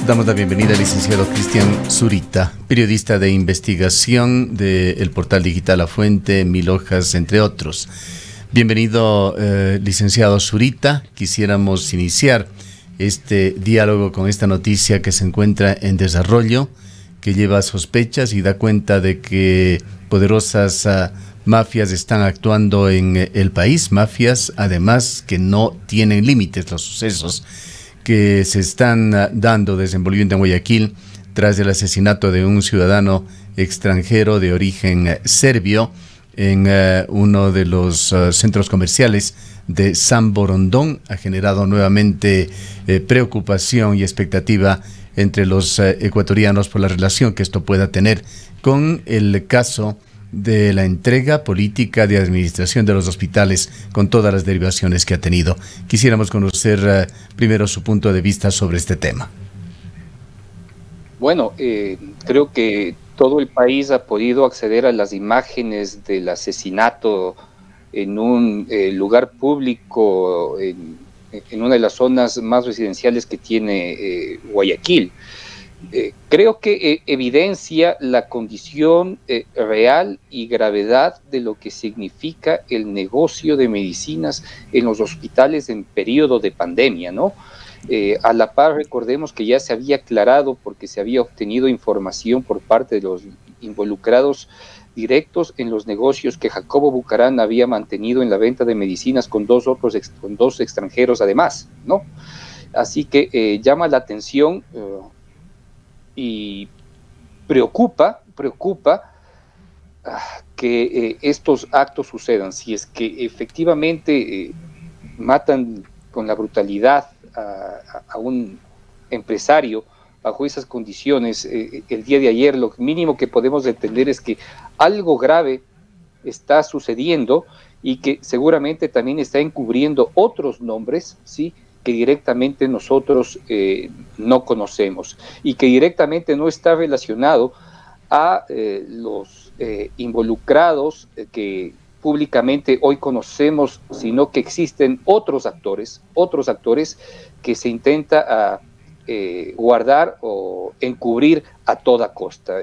nosotros damos la bienvenida al licenciado Cristian Zurita, periodista de investigación del portal digital La Fuente, Mil Hojas, entre otros. Bienvenido, licenciado Zurita. Quisiéramos iniciar este diálogo con esta noticia que se encuentra en desarrollo, que lleva sospechas y da cuenta de que poderosas mafias están actuando en el país, mafias además que no tienen límites. Los sucesos que se están desenvolviendo en Guayaquil tras el asesinato de un ciudadano extranjero de origen serbio en uno de los centros comerciales de San Borondón ha generado nuevamente preocupación y expectativa entre los ecuatorianos por la relación que esto pueda tener con el caso de la entrega política de administración de los hospitales, con todas las derivaciones que ha tenido. Quisiéramos conocer primero su punto de vista sobre este tema. Bueno, creo que todo el país ha podido acceder a las imágenes del asesinato en un lugar público, en una de las zonas más residenciales que tiene Guayaquil. Creo que evidencia la condición real y gravedad de lo que significa el negocio de medicinas en los hospitales en periodo de pandemia, ¿no? A la par, recordemos que ya se había aclarado porque se había obtenido información por parte de los involucrados directos en los negocios que Jacobo Bucarán había mantenido en la venta de medicinas con dos extranjeros además, ¿no? Así que llama la atención y preocupa que estos actos sucedan. Si es que efectivamente matan con la brutalidad a un empresario bajo esas condiciones, el día de ayer lo mínimo que podemos entender es que algo grave está sucediendo y que seguramente también está encubriendo otros nombres, ¿sí?, que directamente nosotros no conocemos y que directamente no está relacionado a los involucrados que públicamente hoy conocemos, sino que existen otros actores que se intenta guardar o encubrir a toda costa.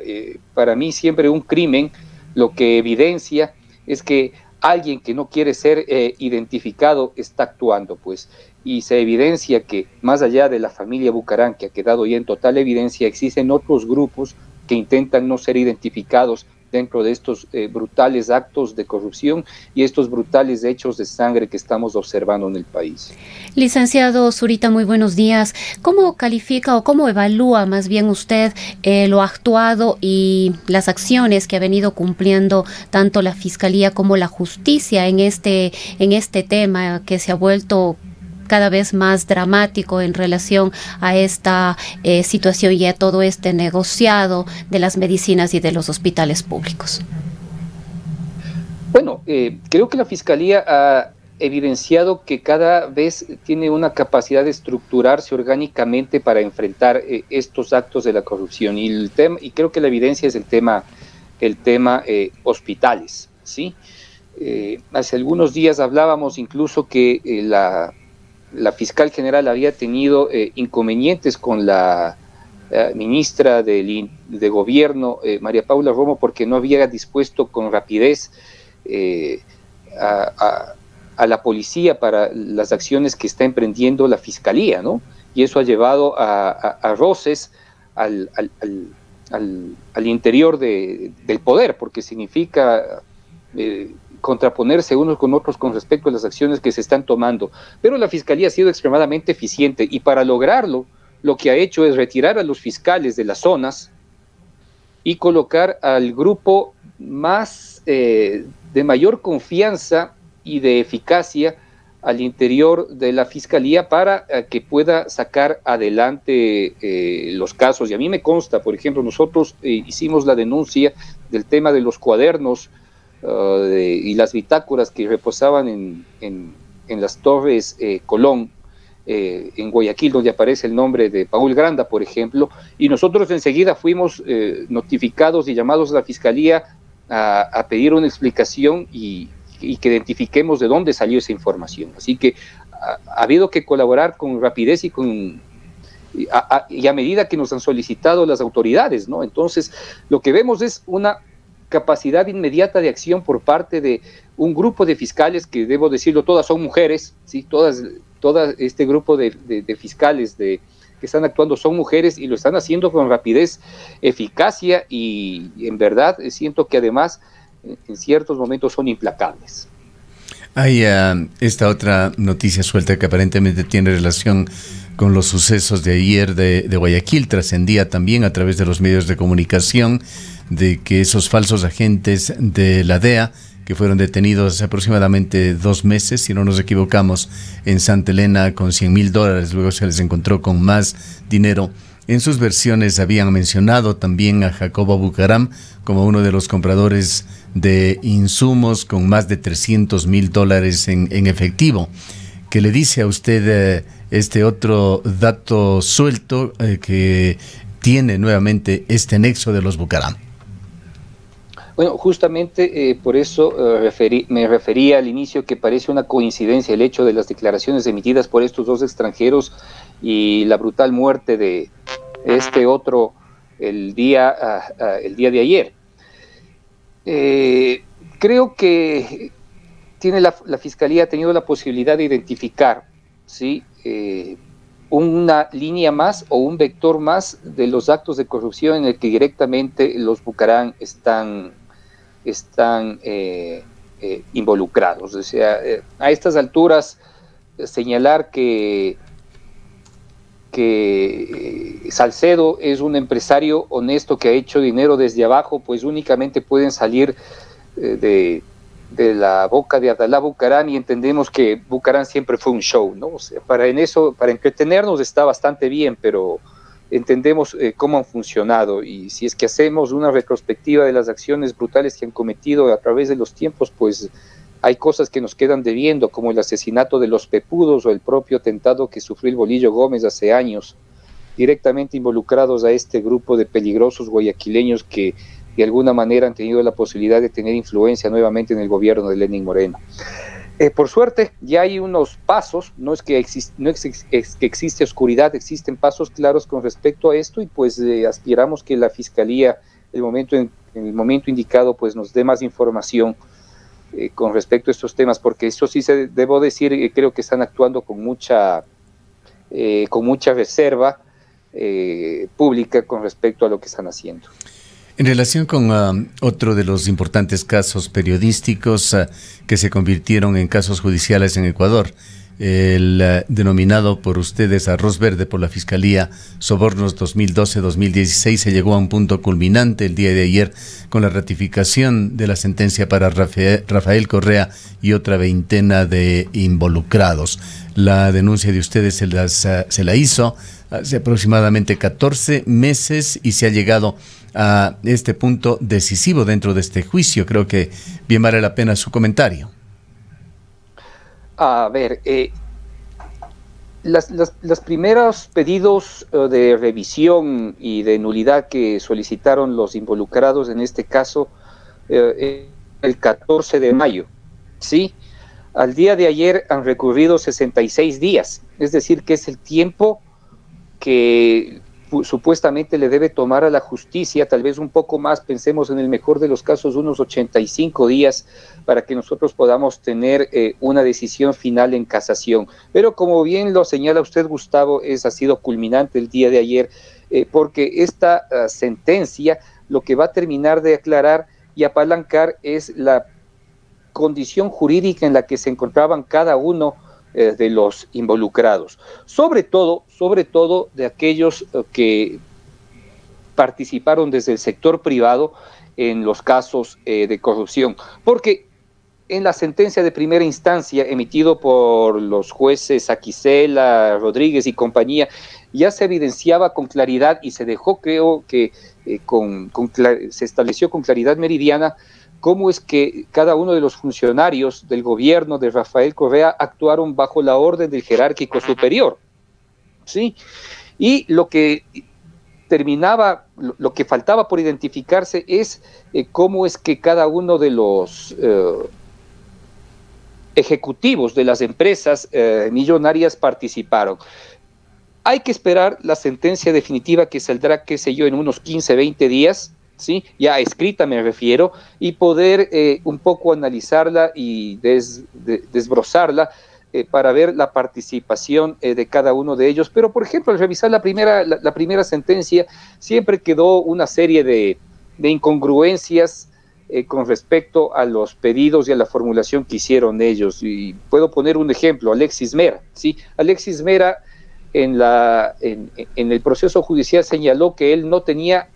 Para mí siempre un crimen lo que evidencia es que alguien que no quiere ser identificado está actuando, pues, y se evidencia que más allá de la familia Bucarán, que ha quedado ya en total evidencia, existen otros grupos que intentan no ser identificados dentro de estos brutales actos de corrupción y estos brutales hechos de sangre que estamos observando en el país. Licenciado Zurita, muy buenos días. ¿Cómo califica o cómo evalúa más bien usted lo actuado y las acciones que ha venido cumpliendo tanto la Fiscalía como la Justicia en este tema que se ha vuelto cada vez más dramático en relación a esta situación y a todo este negociado de las medicinas y de los hospitales públicos? Bueno, creo que la Fiscalía ha evidenciado que cada vez tiene una capacidad de estructurarse orgánicamente para enfrentar estos actos de la corrupción y creo que la evidencia es el tema hospitales, ¿sí? Hace algunos días hablábamos incluso que la fiscal general había tenido inconvenientes con la ministra de Gobierno, María Paula Romo, porque no había dispuesto con rapidez a la policía para las acciones que está emprendiendo la fiscalía, ¿no? Y eso ha llevado a roces al interior del poder, porque significa contraponerse unos con otros con respecto a las acciones que se están tomando. Pero la Fiscalía ha sido extremadamente eficiente y para lograrlo lo que ha hecho es retirar a los fiscales de las zonas y colocar al grupo más de mayor confianza y de eficacia al interior de la Fiscalía para que pueda sacar adelante los casos. Y a mí me consta, por ejemplo, nosotros hicimos la denuncia del tema de los cuadernos y las bitácoras que reposaban en las Torres Colón, en Guayaquil, donde aparece el nombre de Paul Granda, por ejemplo, y nosotros enseguida fuimos notificados y llamados a la Fiscalía a pedir una explicación y que identifiquemos de dónde salió esa información. Así que ha habido que colaborar con rapidez y y a medida que nos han solicitado las autoridades, ¿no? Entonces, lo que vemos es una capacidad inmediata de acción por parte de un grupo de fiscales que, debo decirlo, todas son mujeres, ¿sí? Todas este grupo de fiscales que están actuando son mujeres y lo están haciendo con rapidez, eficacia y en verdad siento que además en ciertos momentos son implacables. Hay esta otra noticia suelta que aparentemente tiene relación con los sucesos de ayer de Guayaquil. Trascendía también a través de los medios de comunicación de que esos falsos agentes de la DEA, que fueron detenidos hace aproximadamente 2 meses, si no nos equivocamos, en Santa Elena con $100,000, luego se les encontró con más dinero. En sus versiones habían mencionado también a Jacobo Bucaram como uno de los compradores de insumos con más de $300,000 en efectivo. ¿Qué le dice a usted este otro dato suelto que tiene nuevamente este nexo de los Bucaram? Bueno, justamente por eso me refería al inicio que parece una coincidencia el hecho de las declaraciones emitidas por estos 2 extranjeros y la brutal muerte de este otro el día de ayer. Creo que la Fiscalía ha tenido la posibilidad de identificar, ¿sí?, una línea más o un vector más de los actos de corrupción en el que directamente los Bucaram están involucrados. O sea, a estas alturas señalar que Salcedo es un empresario honesto que ha hecho dinero desde abajo, pues únicamente pueden salir de la boca de Abdalá Bucaram, y entendemos que Bucaram siempre fue un show, ¿no? O sea, para entretenernos está bastante bien, pero entendemos cómo han funcionado, y si es que hacemos una retrospectiva de las acciones brutales que han cometido a través de los tiempos, pues hay cosas que nos quedan debiendo, como el asesinato de los Pepudos o el propio atentado que sufrió el Bolillo Gómez hace años, directamente involucrados a este grupo de peligrosos guayaquileños que de alguna manera han tenido la posibilidad de tener influencia nuevamente en el gobierno de Lenín Moreno. Por suerte, ya hay unos pasos, no es que existe oscuridad, existen pasos claros con respecto a esto, y pues aspiramos que la Fiscalía, en el momento indicado, pues nos dé más información con respecto a estos temas, porque eso sí debo decir, creo que están actuando con mucha reserva pública con respecto a lo que están haciendo. En relación con otro de los importantes casos periodísticos que se convirtieron en casos judiciales en Ecuador, el denominado por ustedes arroz verde por la Fiscalía, sobornos 2012-2016, se llegó a un punto culminante el día de ayer con la ratificación de la sentencia para Rafael Correa y otra veintena de involucrados. La denuncia de ustedes se la hizo hace aproximadamente 14 meses y se ha llegado a este punto decisivo dentro de este juicio. Creo que bien vale la pena su comentario. A ver, los primeros pedidos de revisión y de nulidad que solicitaron los involucrados en este caso el 14 de mayo, ¿sí? Al día de ayer han recurrido 66 días, es decir, que es el tiempo que supuestamente le debe tomar a la justicia, tal vez un poco más, pensemos en el mejor de los casos, unos 85 días para que nosotros podamos tener una decisión final en casación. Pero como bien lo señala usted, Gustavo, ha sido culminante el día de ayer, porque esta sentencia lo que va a terminar de aclarar y apalancar es la condición jurídica en la que se encontraban cada uno de los involucrados, sobre todo de aquellos que participaron desde el sector privado en los casos de corrupción, porque en la sentencia de primera instancia emitido por los jueces Aquisela, Rodríguez y compañía, ya se evidenciaba con claridad y se dejó, creo que se estableció con claridad meridiana cómo es que cada uno de los funcionarios del gobierno de Rafael Correa actuaron bajo la orden del jerárquico superior, ¿sí? Y lo que faltaba por identificarse es cómo es que cada uno de los ejecutivos de las empresas millonarias participaron. Hay que esperar la sentencia definitiva que saldrá, qué sé yo, en unos 15, 20 días, ¿sí? Ya escrita me refiero, y poder un poco analizarla y desbrozarla para ver la participación de cada uno de ellos. Pero, por ejemplo, al revisar la primera sentencia, siempre quedó una serie de incongruencias con respecto a los pedidos y a la formulación que hicieron ellos. Y puedo poner un ejemplo, Alexis Mera, ¿sí? Alexis Mera en el proceso judicial señaló que él no tenía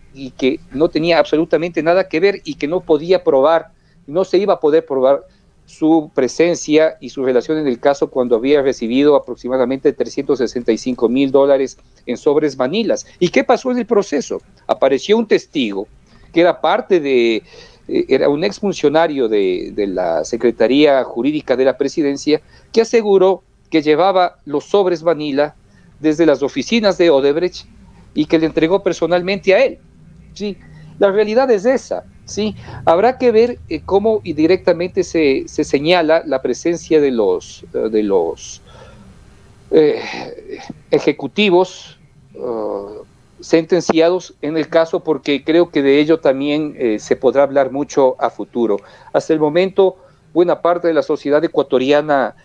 absolutamente nada que ver y que no podía probar, no se iba a poder probar su presencia y su relación en el caso cuando había recibido aproximadamente $365,000 en sobres Manilas. ¿Y qué pasó en el proceso? Apareció un testigo que era era un exfuncionario de la Secretaría Jurídica de la Presidencia, que aseguró que llevaba los sobres Manila desde las oficinas de Odebrecht y que le entregó personalmente a él. ¿Sí? La realidad es esa, ¿sí? Habrá que ver cómo y directamente se señala la presencia de los ejecutivos sentenciados en el caso, porque creo que de ello también se podrá hablar mucho a futuro. Hasta el momento, buena parte de la sociedad ecuatoriana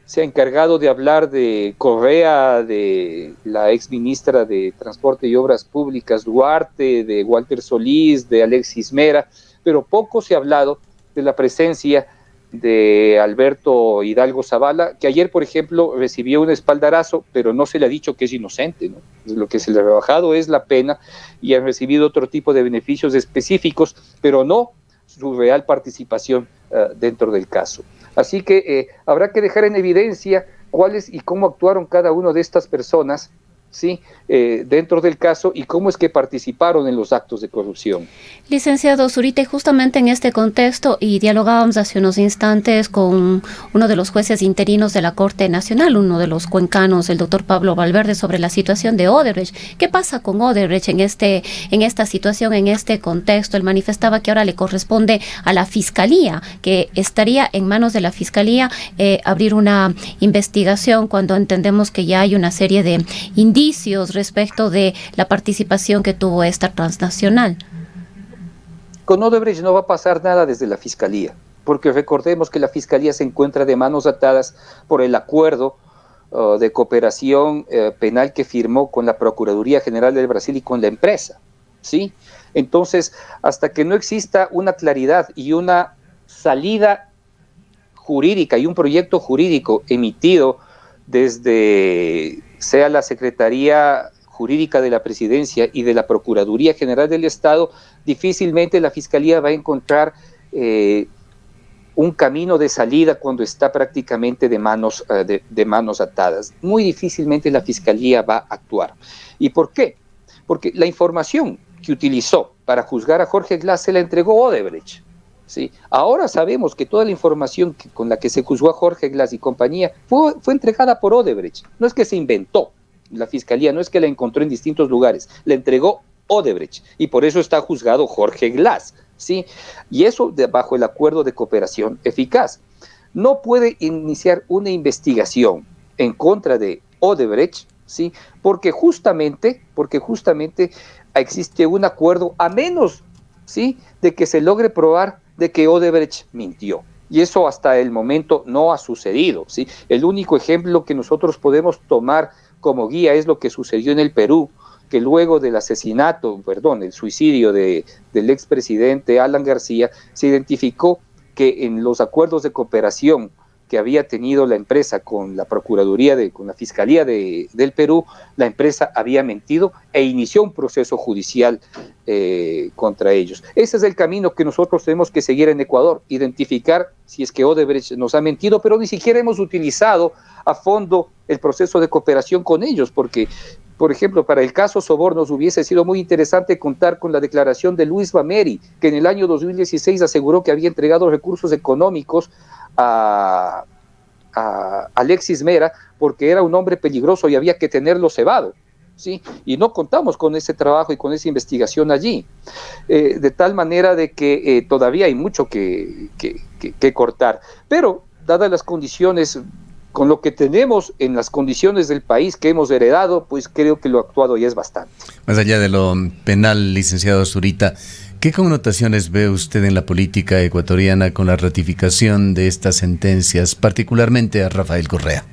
se ha encargado de hablar de Correa, de la exministra de Transporte y Obras Públicas, Duarte, de Walter Solís, de Alexis Mera, pero poco se ha hablado de la presencia de Alberto Hidalgo Zavala, que ayer, por ejemplo, recibió un espaldarazo, pero no se le ha dicho que es inocente, ¿no? Lo que se le ha rebajado es la pena y han recibido otro tipo de beneficios específicos, pero no su real participación dentro del caso. Así que habrá que dejar en evidencia cuáles y cómo actuaron cada una de estas personas, ¿sí? Dentro del caso y cómo es que participaron en los actos de corrupción. Licenciado Zurita, justamente en este contexto, y dialogábamos hace unos instantes con uno de los jueces interinos de la Corte Nacional, uno de los cuencanos, el doctor Pablo Valverde, sobre la situación de Odebrecht. ¿Qué pasa con Odebrecht en esta situación, en este contexto? Él manifestaba que ahora le corresponde a la Fiscalía, que estaría en manos de la Fiscalía abrir una investigación cuando entendemos que ya hay una serie de indicios respecto de la participación que tuvo esta transnacional. Con Odebrecht no va a pasar nada desde la Fiscalía, porque recordemos que la Fiscalía se encuentra de manos atadas por el acuerdo de cooperación penal que firmó con la Procuraduría General del Brasil y con la empresa, ¿sí? Entonces, hasta que no exista una claridad y una salida jurídica y un proyecto jurídico emitido desde, sea la Secretaría Jurídica de la Presidencia y de la Procuraduría General del Estado, difícilmente la Fiscalía va a encontrar un camino de salida cuando está prácticamente de manos atadas. Muy difícilmente la Fiscalía va a actuar. ¿Y por qué? Porque la información que utilizó para juzgar a Jorge Glass se la entregó Odebrecht, ¿sí? Ahora sabemos que toda la información con la que se juzgó a Jorge Glass y compañía fue entregada por Odebrecht. No es que se inventó la Fiscalía, no es que la encontró en distintos lugares, la entregó Odebrecht y por eso está juzgado Jorge Glass, ¿sí? Y eso bajo el acuerdo de cooperación eficaz. No puede iniciar una investigación en contra de Odebrecht, ¿sí? Porque justamente existe un acuerdo, a menos, ¿sí?, de que se logre probar de que Odebrecht mintió. Y eso hasta el momento no ha sucedido, ¿sí? El único ejemplo que nosotros podemos tomar como guía es lo que sucedió en el Perú, que luego del el suicidio del expresidente Alan García, se identificó que en los acuerdos de cooperación que había tenido la empresa con la Procuraduría, con la Fiscalía del Perú, la empresa había mentido e inició un proceso judicial contra ellos. Ese es el camino que nosotros tenemos que seguir en Ecuador, identificar si es que Odebrecht nos ha mentido, pero ni siquiera hemos utilizado a fondo el proceso de cooperación con ellos, porque, por ejemplo, para el caso Sobornos hubiese sido muy interesante contar con la declaración de Luis Bameri, que en el año 2016 aseguró que había entregado recursos económicos a Alexis Mera porque era un hombre peligroso y había que tenerlo cebado, ¿sí? Y no contamos con ese trabajo y con esa investigación allí, de tal manera de que todavía hay mucho que cortar, pero dadas las condiciones con lo que tenemos en las condiciones del país que hemos heredado, pues creo que lo actuado ya es bastante. Más allá de lo penal, licenciado Zurita, ¿qué connotaciones ve usted en la política ecuatoriana con la ratificación de estas sentencias, particularmente a Rafael Correa?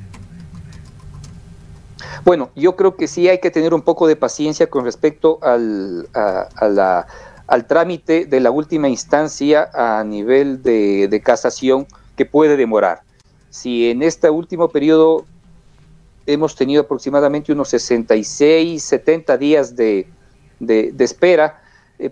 Bueno, yo creo que sí hay que tener un poco de paciencia con respecto al trámite de la última instancia a nivel de casación, que puede demorar. Si en este último periodo hemos tenido aproximadamente unos 66, 70 días de espera,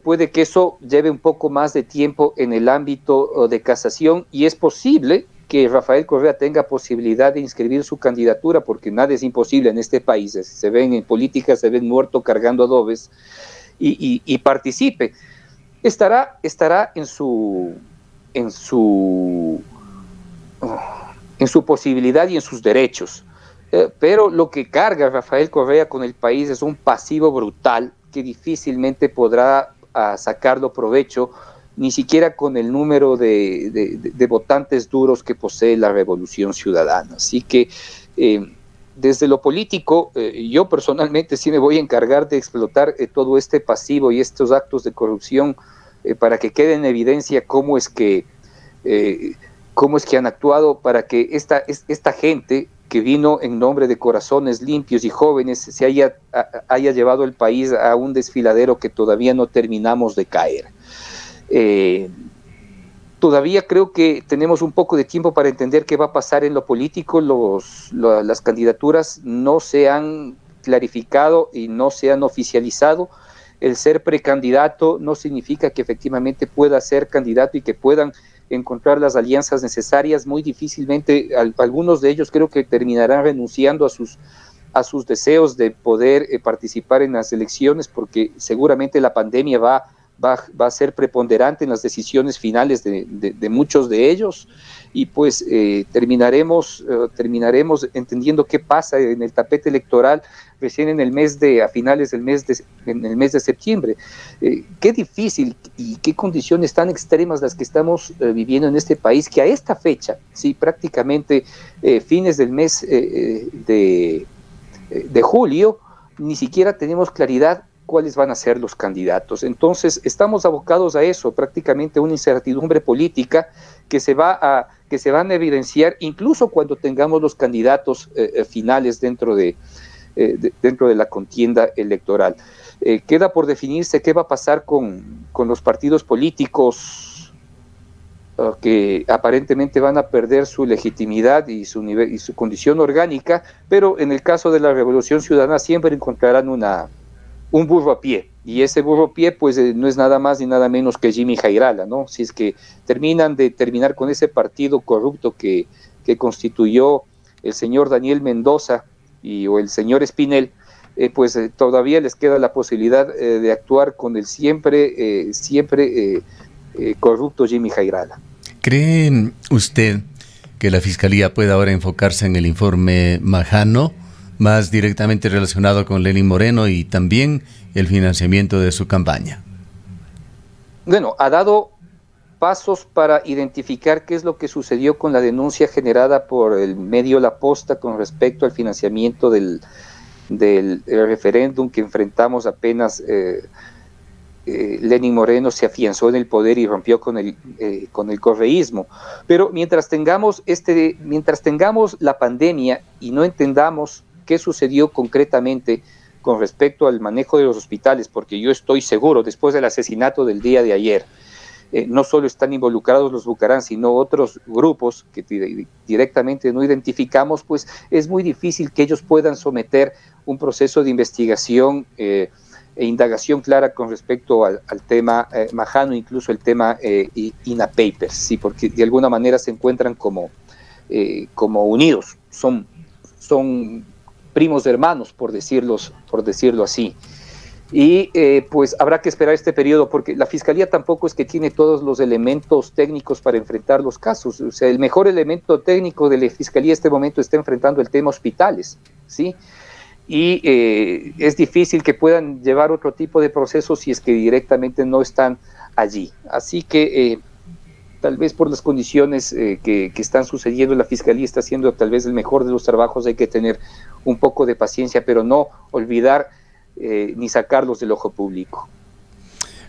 puede que eso lleve un poco más de tiempo en el ámbito de casación, y es posible que Rafael Correa tenga posibilidad de inscribir su candidatura, porque nada es imposible en este país. Se ven en política, se ven muertos cargando adobes, y participe. Estará en su posibilidad y en sus derechos, pero lo que carga Rafael Correa con el país es un pasivo brutal que difícilmente podrá sacarlo provecho, ni siquiera con el número de votantes duros que posee la Revolución Ciudadana. Así que desde lo político, yo personalmente sí me voy a encargar de explotar todo este pasivo y estos actos de corrupción, para que quede en evidencia cómo es que han actuado, para que esta gente que vino en nombre de corazones limpios y jóvenes se haya llevado el país a un desfiladero que todavía no terminamos de caer. Todavía creo que tenemos un poco de tiempo para entender qué va a pasar en lo político. Las candidaturas no se han clarificado y no se han oficializado. El ser precandidato no significa que efectivamente pueda ser candidato y que puedan encontrar las alianzas necesarias. Muy difícilmente, algunos de ellos creo que terminarán renunciando a sus deseos de poder participar en las elecciones, porque seguramente la pandemia va a ser preponderante en las decisiones finales de muchos de ellos, y pues terminaremos entendiendo qué pasa en el tapete electoral recién a finales del mes de septiembre. Qué difícil y qué condiciones tan extremas las que estamos viviendo en este país, que a esta fecha, sí, prácticamente fines del mes de julio, ni siquiera tenemos claridad cuáles van a ser los candidatos. Entonces estamos abocados a eso, prácticamente una incertidumbre política que se van a evidenciar incluso cuando tengamos los candidatos finales dentro de la contienda electoral. Queda por definirse qué va a pasar con los partidos políticos que aparentemente van a perder su legitimidad y su condición orgánica, pero en el caso de la Revolución Ciudadana siempre encontrarán un burro a pie, y ese burro a pie pues no es nada más ni nada menos que Jimmy Jairala, ¿no? Si es que terminar con ese partido corrupto que constituyó el señor Daniel Mendoza o el señor Espinel, pues todavía les queda la posibilidad de actuar con el siempre corrupto Jimmy Jairala. ¿Cree usted que la Fiscalía puede ahora enfocarse en el informe Majano, más directamente relacionado con Lenín Moreno y también el financiamiento de su campaña? Bueno, ha dado pasos para identificar qué es lo que sucedió con la denuncia generada por el medio La Posta con respecto al financiamiento del referéndum que enfrentamos apenas Lenín Moreno se afianzó en el poder y rompió con el correísmo. Pero mientras tengamos la pandemia y no entendamos qué sucedió concretamente con respecto al manejo de los hospitales, porque yo estoy seguro, después del asesinato del día de ayer, no solo están involucrados los Bucarán, sino otros grupos que directamente no identificamos, pues es muy difícil que ellos puedan someter un proceso de investigación e indagación clara con respecto al tema Majano, incluso el tema INA Papers, ¿sí? Porque de alguna manera se encuentran como unidos, son primos hermanos, por decirlo así. Y pues habrá que esperar este periodo, porque la Fiscalía tampoco es que tiene todos los elementos técnicos para enfrentar los casos. O sea, el mejor elemento técnico de la Fiscalía en este momento está enfrentando el tema hospitales, ¿sí? Y es difícil que puedan llevar otro tipo de procesos si es que directamente no están allí. Así que tal vez por las condiciones que están sucediendo, la Fiscalía está haciendo tal vez el mejor de los trabajos, hay que tener un poco de paciencia, pero no olvidar ni sacarlos del ojo público.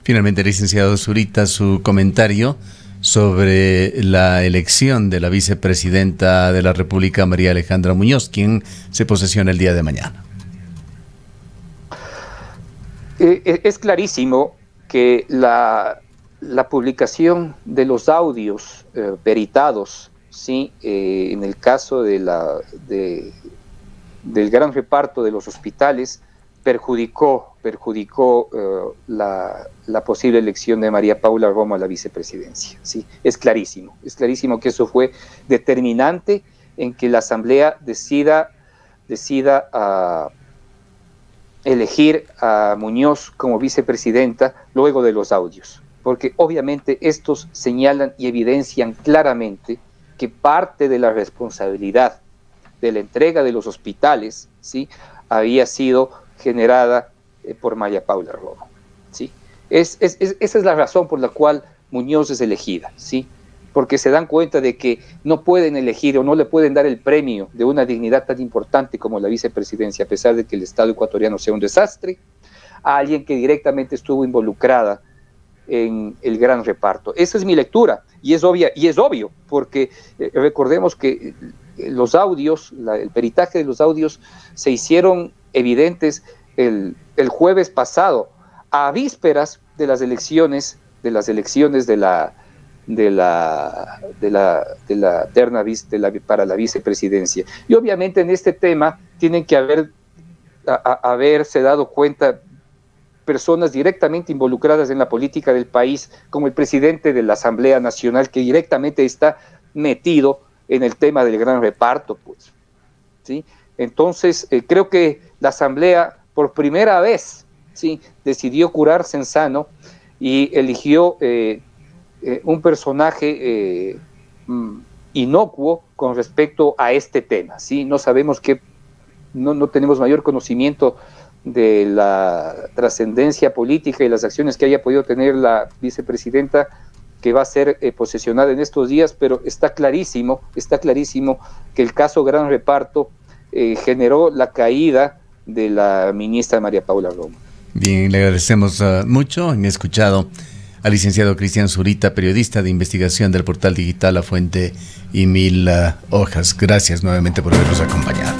Finalmente, licenciado Zurita, su comentario sobre la elección de la vicepresidenta de la República, María Alejandra Muñoz, quien se posesiona el día de mañana. Es clarísimo que la publicación de los audios peritados, ¿sí? En el caso del gran reparto de los hospitales, perjudicó la posible elección de María Paula Romo a la vicepresidencia, ¿sí? Es clarísimo que eso fue determinante en que la Asamblea decida elegir a Muñoz como vicepresidenta luego de los audios, porque obviamente estos señalan y evidencian claramente que parte de la responsabilidad de la entrega de los hospitales, ¿sí? Había sido generada por María Paula Romo, ¿sí? Esa es la razón por la cual Muñoz es elegida, ¿sí? Porque se dan cuenta de que no pueden elegir o no le pueden dar el premio de una dignidad tan importante como la vicepresidencia, a pesar de que el Estado ecuatoriano sea un desastre, a alguien que directamente estuvo involucrada en el gran reparto. Esa es mi lectura, y es obvio, porque recordemos que los audios, el peritaje de los audios se hicieron evidentes el jueves pasado, a vísperas de las elecciones para la vicepresidencia. Y obviamente en este tema tienen que haberse dado cuenta personas directamente involucradas en la política del país, como el presidente de la Asamblea Nacional, que directamente está metido en el tema del gran reparto, pues, ¿sí? Entonces, creo que la Asamblea, por primera vez, ¿sí?, decidió curarse en sano y eligió un personaje inocuo con respecto a este tema, ¿sí? No sabemos no tenemos mayor conocimiento de la trascendencia política y las acciones que haya podido tener la vicepresidenta que va a ser posesionada en estos días, pero está clarísimo que el caso Gran Reparto generó la caída de la ministra María Paula Romo. Bien, le agradecemos mucho. Han escuchado al licenciado Cristian Zurita, periodista de investigación del portal digital La Fuente y Mil Hojas. Gracias nuevamente por habernos acompañado.